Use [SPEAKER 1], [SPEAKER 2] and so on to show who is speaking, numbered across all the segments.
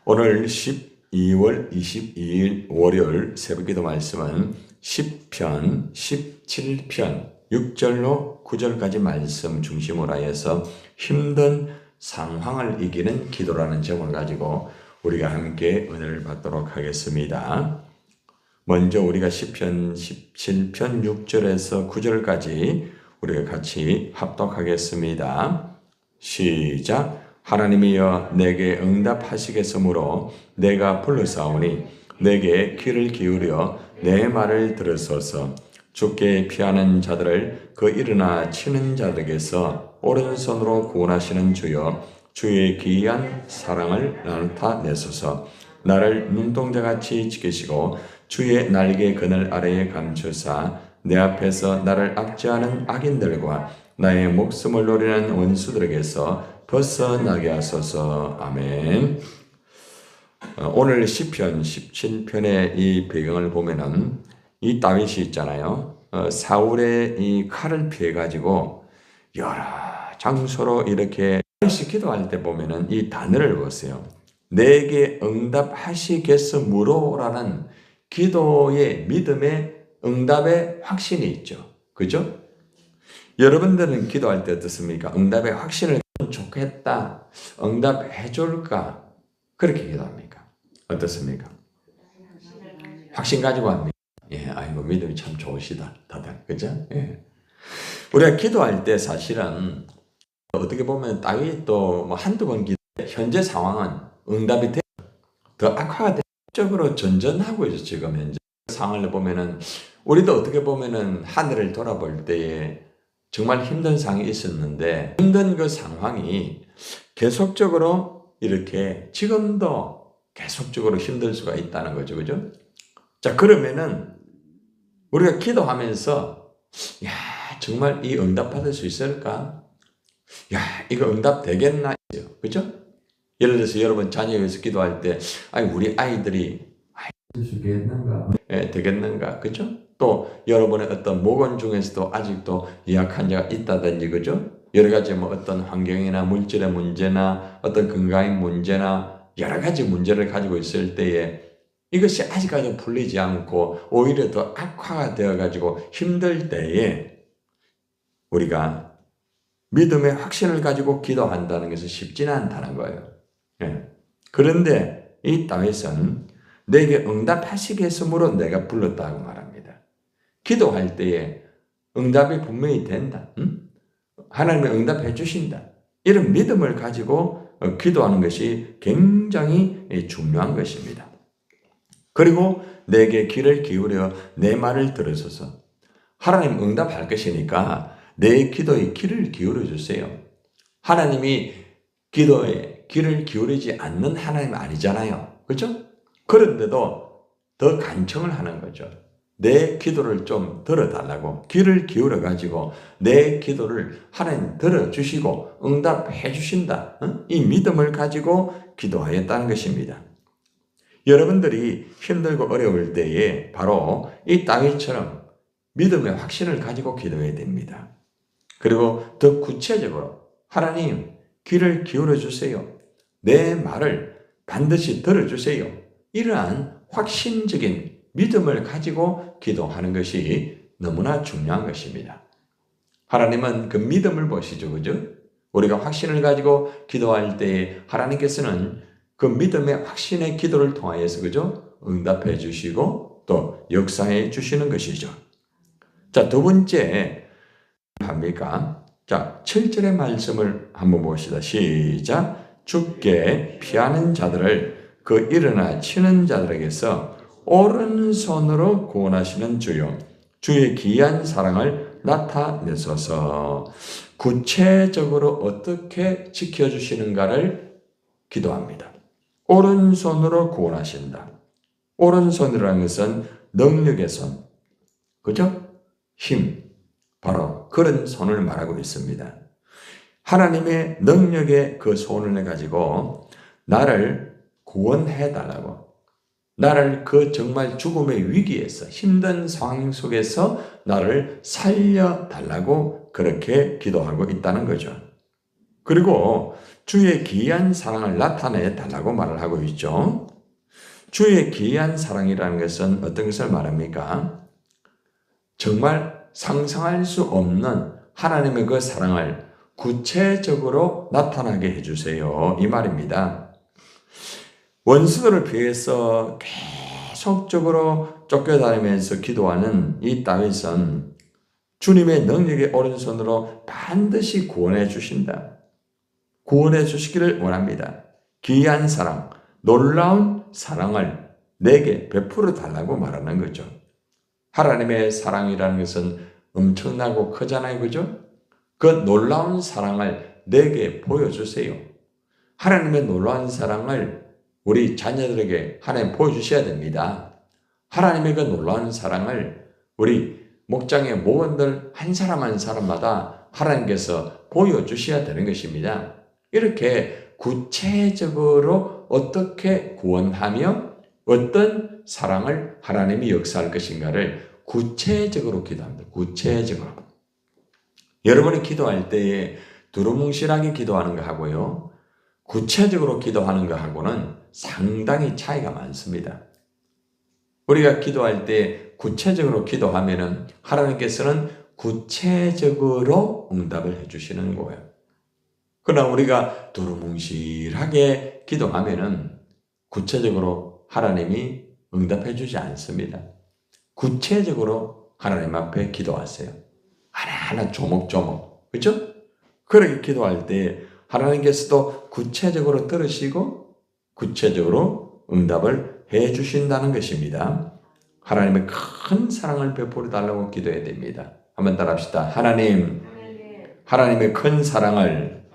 [SPEAKER 1] 오늘 12월 22일 월요일 새벽기도 말씀은 시편 17편 6절로 9절까지 말씀 중심으로 하여서 힘든 상황을 이기는 기도라는 제목을 가지고 우리가 함께 은혜를 받도록 하겠습니다. 먼저 우리가 시편 17편 6절에서 9절까지 우리가 같이 합독하겠습니다. 시작. 하나님이여 내게 응답하시겠으므로 내가 불러사오니 내게 귀를 기울여 내 말을 들으소서. 주께 피하는 자들을 그 일어나 치는 자들에게서 오른손으로 구원하시는 주여 주의 기이한 사랑을 나타내소서. 나를 눈동자같이 지키시고 주의 날개 그늘 아래에 감추사 내 앞에서 나를 압제하는 악인들과 나의 목숨을 노리는 원수들에게서 벗어나게 하소서. 아멘. 오늘 시편 17편의 이 배경을 보면은 이 다윗이 있잖아요. 사울의 이 칼을 피해 가지고 여러 장소로 이렇게 기도할 때 보면은 이 단어를 보세요. 내게 응답하시겠으므로라는 기도의 믿음의 응답의 확신이 있죠. 그죠? 여러분들은 기도할 때 어떻습니까? 응답의 확신을 좋겠다. 응답해 줄까? 그렇게 기도합니까? 어떻습니까? 확신 가지고 합니까? 예, 아이고 믿음이 참 좋으시다. 다들. 그죠? 예. 우리가 기도할 때 사실은 어떻게 보면 다윗도 뭐 한두 번 기도 현재 상황은 응답이 더 악화가 적으로 전전하고 있어. 지금 현재 상황을 보면은 우리도 어떻게 보면은 하늘을 돌아볼 때에 정말 힘든 상황이 있었는데 힘든 그 상황이 계속적으로 이렇게 지금도 계속적으로 힘들 수가 있다는 거죠. 그죠? 자, 그러면은 우리가 기도하면서 야, 정말 이 응답 받을 수 있을까? 야, 이거 응답 되겠나? 그죠? 예를 들어서 여러분 자녀에 위해서 기도할 때 우리 아이들이 되겠는가? 그죠? 또 여러분의 어떤 모건 중에서도 아직도 예약한 자가 있다든지, 그죠? 여러 가지 뭐 어떤 환경이나 물질의 문제나 어떤 건강의 문제나 여러 가지 문제를 가지고 있을 때에 이것이 아직까지 풀리지 않고 오히려 더 악화가 되어가지고 힘들 때에 우리가 믿음의 확신을 가지고 기도한다는 것은 쉽지는 않다는 거예요. 예. 그런데 이 다윗은 내게 응답하시겠으므로 내가 불렀다고 말합니다. 기도할 때에 응답이 분명히 된다. 하나님이 응답해 주신다. 이런 믿음을 가지고 기도하는 것이 굉장히 중요한 것입니다. 그리고 내게 귀를 기울여 내 말을 들으소서. 하나님 응답할 것이니까 내 기도에 귀를 기울여 주세요. 하나님이 기도에 귀를 기울이지 않는 하나님 아니잖아요. 그렇죠? 그런데도 더 간청을 하는 거죠. 내 기도를 좀 들어달라고 귀를 기울여가지고 내 기도를 하나님 들어주시고 응답해 주신다. 이 믿음을 가지고 기도하였다는 것입니다. 여러분들이 힘들고 어려울 때에 바로 이 다윗처럼 믿음의 확신을 가지고 기도해야 됩니다. 그리고 더 구체적으로 하나님 귀를 기울여 주세요. 내 말을 반드시 들어주세요. 이러한 확신적인 믿음을 가지고 기도하는 것이 너무나 중요한 것입니다. 하나님은 그 믿음을 보시죠. 그죠? 우리가 확신을 가지고 기도할 때 하나님께서는 그 믿음의 확신의 기도를 통하여서 그죠? 응답해 주시고 또 역사해 주시는 것이죠. 자, 두 번째 합니까? 자, 7절의 말씀을 한번 봅시다. 시작. 주께 피하는 자들을 그 일어나 치는 자들에게서 오른손으로 구원하시는 주요 주의 기이한 사랑을 나타내소서. 구체적으로 어떻게 지켜주시는가를 기도합니다. 오른손으로 구원하신다. 오른손이라는 것은 능력의 손, 그죠? 힘, 바로 그런 손을 말하고 있습니다. 하나님의 능력의 그 손을 가지고 나를 구원해달라고, 나를 그 정말 죽음의 위기에서 힘든 상황 속에서 나를 살려달라고 그렇게 기도하고 있다는 거죠. 그리고 주의 기이한 사랑을 나타내 달라고 말을 하고 있죠. 주의 기이한 사랑이라는 것은 어떤 것을 말합니까? 정말 상상할 수 없는 하나님의 그 사랑을 구체적으로 나타나게 해주세요. 이 말입니다. 원수들을 피해서 계속적으로 쫓겨다니면서 기도하는 이 다윗은 주님의 능력의 오른손으로 반드시 구원해 주신다. 구원해 주시기를 원합니다. 기이한 사랑, 놀라운 사랑을 내게 베풀어 달라고 말하는 거죠. 하나님의 사랑이라는 것은 엄청나고 크잖아요. 그죠? 그 놀라운 사랑을 내게 보여주세요. 하나님의 놀라운 사랑을 우리 자녀들에게 하나님 보여주셔야 됩니다. 하나님의 그 놀라운 사랑을 우리 목장의 모원들 한 사람 한 사람마다 하나님께서 보여주셔야 되는 것입니다. 이렇게 구체적으로 어떻게 구원하며 어떤 사랑을 하나님이 역사할 것인가를 구체적으로 기도합니다. 구체적으로. 여러분이 기도할 때에 두루뭉실하게 기도하는 것하고요, 구체적으로 기도하는 것하고는 상당히 차이가 많습니다. 우리가 기도할 때 구체적으로 기도하면은 하나님께서는 구체적으로 응답을 해주시는 거예요. 그러나 우리가 두루뭉실하게 기도하면은 구체적으로 하나님이 응답해 주지 않습니다. 구체적으로 하나님 앞에 기도하세요. 하나하나 조목조목. 그렇죠? 그렇게 기도할 때 하나님께서도 구체적으로 들으시고 구체적으로 응답을 해 주신다는 것입니다. 하나님의 큰 사랑을 베풀어 달라고 기도해야 됩니다. 한번 따라합시다. 하나님, 하나님의 큰 사랑을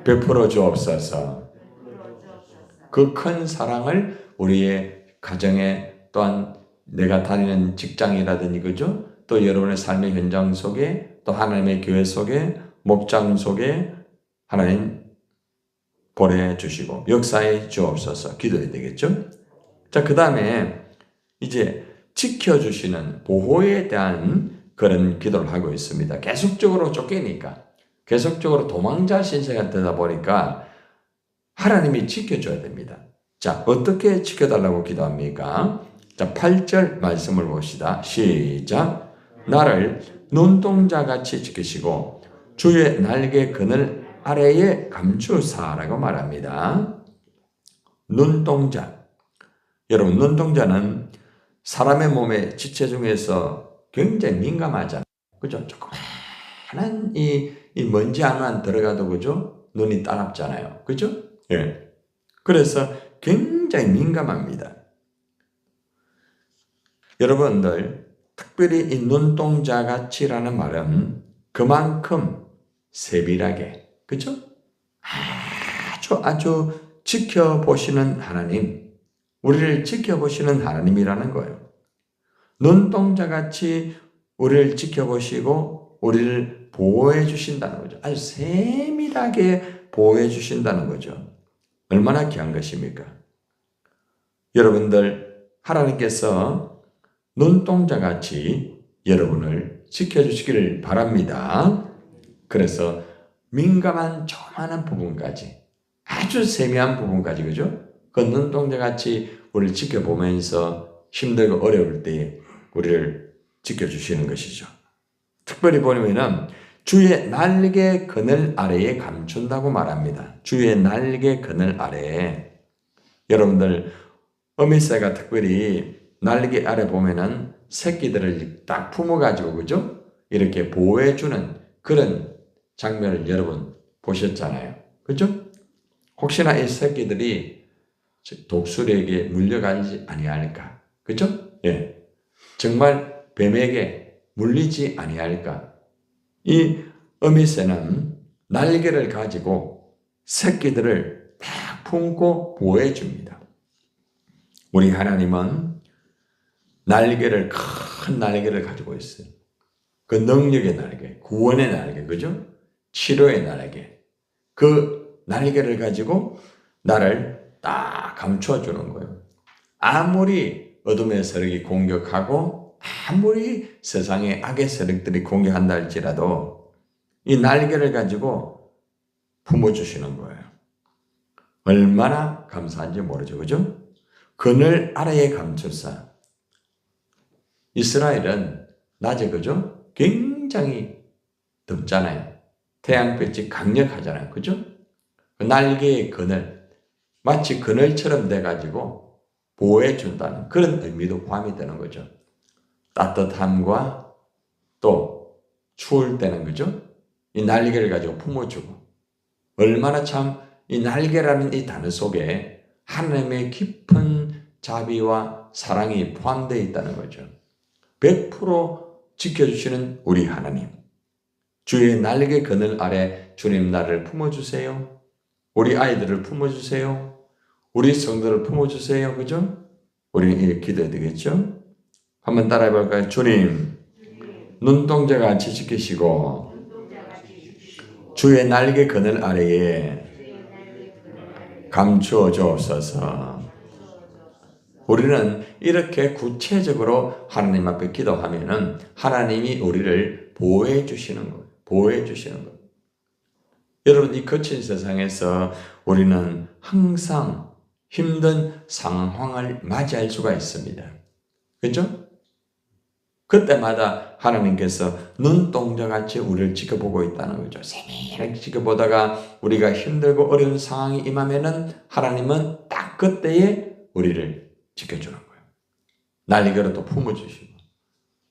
[SPEAKER 1] 베풀어 주옵소서. 그 큰 사랑을 우리의 가정에, 또한 내가 다니는 직장이라든지, 그죠? 또 여러분의 삶의 현장 속에, 또 하나님의 교회 속에, 목장 속에 하나님 보내주시고 역사해 주옵소서. 기도해야 되겠죠? 자, 그 다음에 이제 지켜주시는 보호에 대한 그런 기도를 하고 있습니다. 계속적으로 쫓기니까, 계속적으로 도망자 신세가 되다 보니까 하나님이 지켜줘야 됩니다. 자, 어떻게 지켜달라고 기도합니까? 자, 8절 말씀을 봅시다. 시작. 나를 눈동자같이 지키시고 주의 날개 그늘 아래에 감추사라고 말합니다. 눈동자. 여러분, 눈동자는 사람의 몸의 지체 중에서 굉장히 민감하잖아요. 그죠? 조그마한 이 먼지 하나만 들어가도, 그죠? 눈이 따갑잖아요. 그죠? 예. 그래서 굉장히 민감합니다. 여러분들, 특별히 이 눈동자같이라는 말은 그만큼 세밀하게, 그죠? 아주 지켜보시는 하나님, 우리를 지켜보시는 하나님이라는 거예요. 눈동자같이 우리를 지켜보시고 우리를 보호해 주신다는 거죠. 아주 세밀하게 보호해 주신다는 거죠. 얼마나 귀한 것입니까? 여러분들, 하나님께서 눈동자같이 여러분을 지켜주시기를 바랍니다. 그래서 민감한 조그마한 부분까지, 아주 세미한 부분까지, 그죠? 그 눈동자같이 우리를 지켜보면서 힘들고 어려울 때에 우리를 지켜주시는 것이죠. 특별히 보면은 주의 날개 그늘 아래에 감춘다고 말합니다. 주의 날개 그늘 아래에. 여러분들, 어미새가 특별히 날개 아래 보면은 새끼들을 딱 품어가지고, 그죠? 이렇게 보호해주는 그런 장면을 여러분 보셨잖아요. 그죠? 혹시나 이 새끼들이 독수리에게 물려가지 아니할까? 그죠? 예. 정말 뱀에게 물리지 아니할까? 이 어미새는 날개를 가지고 새끼들을 딱 품고 보호해 줍니다. 우리 하나님은 날개를, 큰 날개를 가지고 있어요. 그 능력의 날개, 구원의 날개, 그죠? 치료의 날개. 그 날개를 가지고 나를 딱 감춰 주는 거예요. 아무리 어둠의 세력이 공격하고 아무리 세상의 악의 세력들이 공격한다 할지라도 이 날개를 가지고 품어주시는 거예요. 얼마나 감사한지 모르죠. 그죠? 그늘 아래에 감출사. 이스라엘은 낮에 그죠? 굉장히 덥잖아요. 태양빛이 강력하잖아요. 그죠? 그 날개의 그늘, 마치 그늘처럼 돼가지고 보호해 준다는 그런 의미도 포함이 되는 거죠. 따뜻함과 또 추울 때는 그죠? 이 날개를 가지고 품어주고 얼마나 참 이 날개라는 이 단어 속에 하나님의 깊은 자비와 사랑이 포함되어 있다는 거죠. 100% 지켜주시는 우리 하나님. 주의 날개 그늘 아래 주님 나를 품어주세요. 우리 아이들을 품어주세요. 우리 성도를 품어주세요. 그죠? 우리 기도해야 되겠죠? 한번 따라해 볼까요? 주님, 눈동자같이 지키시고 주의 날개 그늘 아래에 감추어 주옵소서. 우리는 이렇게 구체적으로 하나님 앞에 기도하면은 하나님이 우리를 보호해 주시는 거예요. 보호해 주시는 거예요. 여러분, 이 거친 세상에서 우리는 항상 힘든 상황을 맞이할 수가 있습니다. 그렇죠? 그때마다 하나님께서 눈동자같이 우리를 지켜보고 있다는 거죠. 세밀하게 지켜보다가 우리가 힘들고 어려운 상황이 임하면은 하나님은 딱 그때에 우리를 지켜주는 거예요. 날개로 또 품어주시고.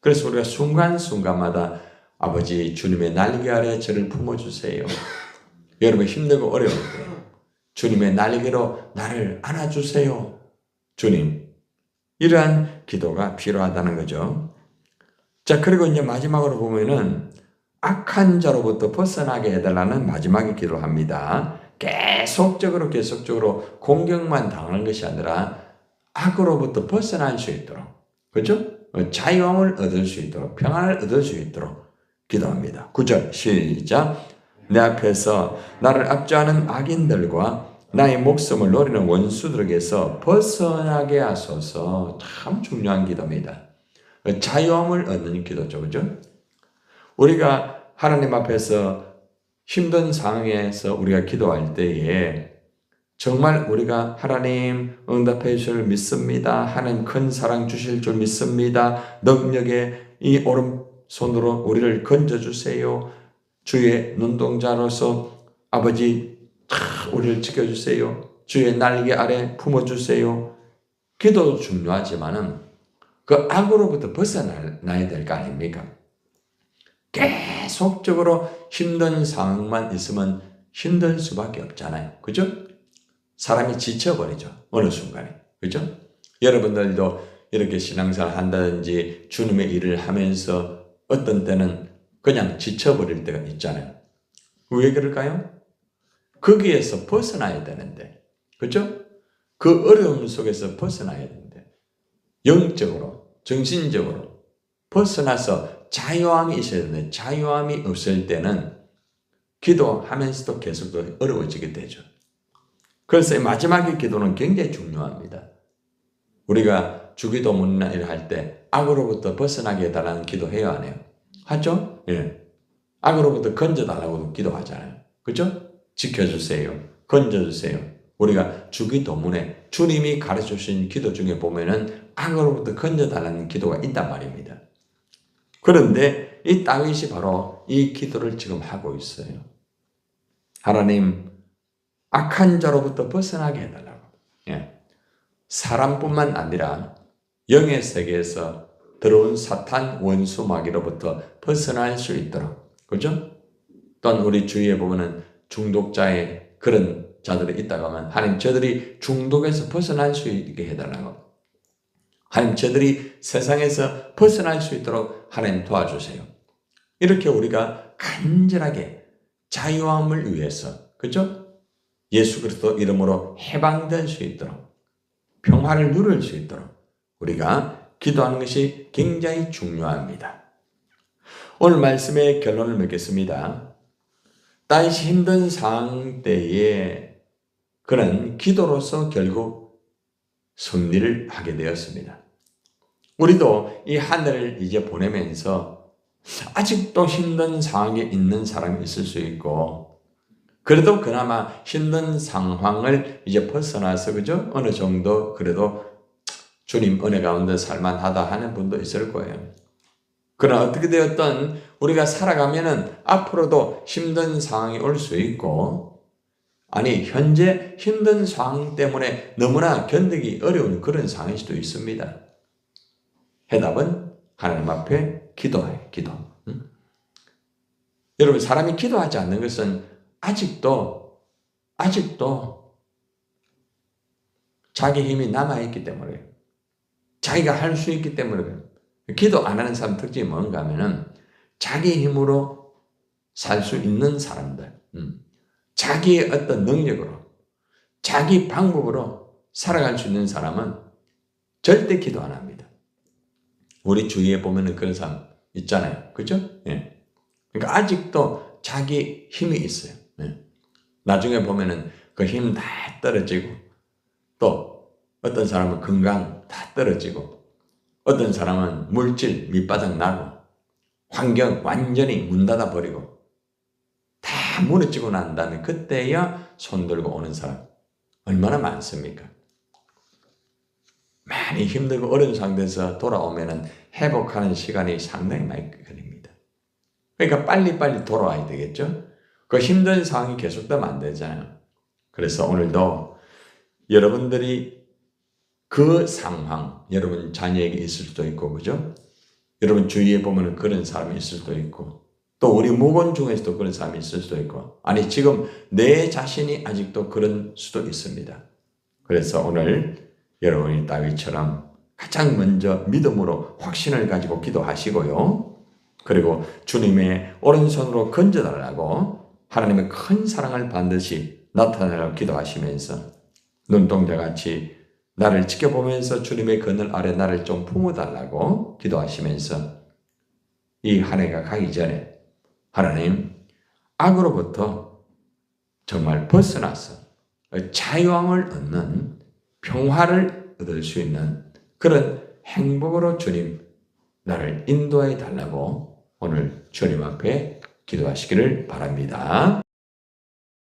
[SPEAKER 1] 그래서 우리가 순간순간마다 아버지 주님의 날개 아래 저를 품어주세요. 여러분 힘들고 어려울 때 주님의 날개로 나를 안아주세요. 주님. 이러한 기도가 필요하다는 거죠. 자, 그리고 이제 마지막으로 보면은 악한 자로부터 벗어나게 해달라는 마지막에 기도를 합니다. 계속적으로 공격만 당하는 것이 아니라 악으로부터 벗어날 수 있도록, 그렇죠? 자유함을 얻을 수 있도록, 평안을 얻을 수 있도록 기도합니다. 9절 시작. 내 앞에서 나를 압제하는 악인들과 나의 목숨을 노리는 원수들에게서 벗어나게 하소서. 참 중요한 기도입니다. 자유함을 얻는 기도죠. 그죠? 우리가 하나님 앞에서 힘든 상황에서 우리가 기도할 때에 정말 우리가 하나님 응답해 주실 줄 믿습니다. 하나님 큰 사랑 주실 줄 믿습니다. 능력의 이 오른손으로 우리를 건져주세요. 주의 눈동자로서 아버지 우리를 지켜주세요. 주의 날개 아래 품어주세요. 기도 중요하지만은 그 악으로부터 벗어나야 될 거 아닙니까? 계속적으로 힘든 상황만 있으면 힘들 수밖에 없잖아요. 그죠? 사람이 지쳐버리죠. 어느 순간에. 그죠? 여러분들도 이렇게 신앙생활 한다든지 주님의 일을 하면서 어떤 때는 그냥 지쳐버릴 때가 있잖아요. 왜 그럴까요? 거기에서 벗어나야 되는데. 그죠? 그 어려움 속에서 벗어나야 되는데. 영적으로, 정신적으로 벗어나서 자유함이 있어야 되는데 자유함이 없을 때는 기도하면서도 계속 어려워지게 되죠. 그래서 마지막의 기도는 굉장히 중요합니다. 우리가 주기도문을 할 때 악으로부터 벗어나게 해달라는 기도해요, 안 해요? 하죠? 예. 악으로부터 건져달라고 기도하잖아요. 그죠? 지켜주세요. 건져주세요. 우리가 주기도문에 주님이 가르쳐주신 기도 중에 보면은 악으로부터 건져달라는 기도가 있단 말입니다. 그런데 이 다윗이 바로 이 기도를 지금 하고 있어요. 하나님, 악한 자로부터 벗어나게 해달라고. 예. 사람뿐만 아니라 영의 세계에서 들어온 사탄 원수 마귀로부터 벗어날 수 있도록. 그죠? 또한 우리 주위에 보면은 중독자의 그런 자들이 있다고 하면 하나님 저들이 중독에서 벗어날 수 있게 해달라고. 하나님 저들이 세상에서 벗어날 수 있도록 하나님 도와주세요. 이렇게 우리가 간절하게 자유함을 위해서, 그죠? 예수 그리스도 이름으로 해방될 수 있도록, 평화를 누릴 수 있도록 우리가 기도하는 것이 굉장히 중요합니다. 오늘 말씀의 결론을 맺겠습니다. 다윗이 힘든 상황 때에 그는 기도로서 결국 승리를 하게 되었습니다. 우리도 이 한 해를 이제 보내면서 아직도 힘든 상황에 있는 사람이 있을 수 있고 그래도 그나마 힘든 상황을 이제 벗어나서 그죠? 어느 정도 그래도 주님 은혜 가운데 살만하다 하는 분도 있을 거예요. 그러나 어떻게 되었든 우리가 살아가면은 앞으로도 힘든 상황이 올 수 있고, 아니 현재 힘든 상황 때문에 너무나 견디기 어려운 그런 상황일 수도 있습니다. 해답은 하나님 앞에 기도해, 기도. 응? 여러분, 사람이 기도하지 않는 것은 아직도 자기 힘이 남아있기 때문에, 자기가 할 수 있기 때문에 그래요. 기도 안 하는 사람 특징이 뭔가 하면은 자기 힘으로 살 수 있는 사람들, 자기의 어떤 능력으로, 자기 방법으로 살아갈 수 있는 사람은 절대 기도 안 합니다. 우리 주위에 보면은 그런 사람 있잖아요. 그죠? 예. 그러니까 아직도 자기 힘이 있어요. 예. 나중에 보면은 그 힘 다 떨어지고, 또 어떤 사람은 건강 다 떨어지고, 어떤 사람은 물질 밑바닥 나고, 환경 완전히 문 닫아 버리고, 다 무너지고 난 다음에 그때야 손 들고 오는 사람 얼마나 많습니까? 많이 힘들고 어려운 상태에서 돌아오면은 회복하는 시간이 상당히 많이 걸립니다. 그러니까 빨리빨리 돌아와야 되겠죠? 그 힘든 상황이 계속되면 안 되잖아요. 그래서 오늘도 여러분들이 그 상황, 여러분 자녀에게 있을 수도 있고, 그죠? 여러분 주위에 보면 그런 사람이 있을 수도 있고, 또 우리 목원 중에서도 그런 사람이 있을 수도 있고, 아니 지금 내 자신이 아직도 그런 수도 있습니다. 그래서 오늘 여러분이 다윗처럼 가장 먼저 믿음으로 확신을 가지고 기도하시고요. 그리고 주님의 오른손으로 건져달라고 하나님의 큰 사랑을 반드시 나타내라고 기도하시면서 눈동자같이 나를 지켜보면서 주님의 그늘 아래 나를 좀 품어달라고 기도하시면서 이 한 해가 가기 전에 하나님, 악으로부터 정말 벗어나서 자유함을 얻는, 평화를 얻을 수 있는 그런 행복으로 주님 나를 인도해 달라고 오늘 주님 앞에 기도하시기를 바랍니다.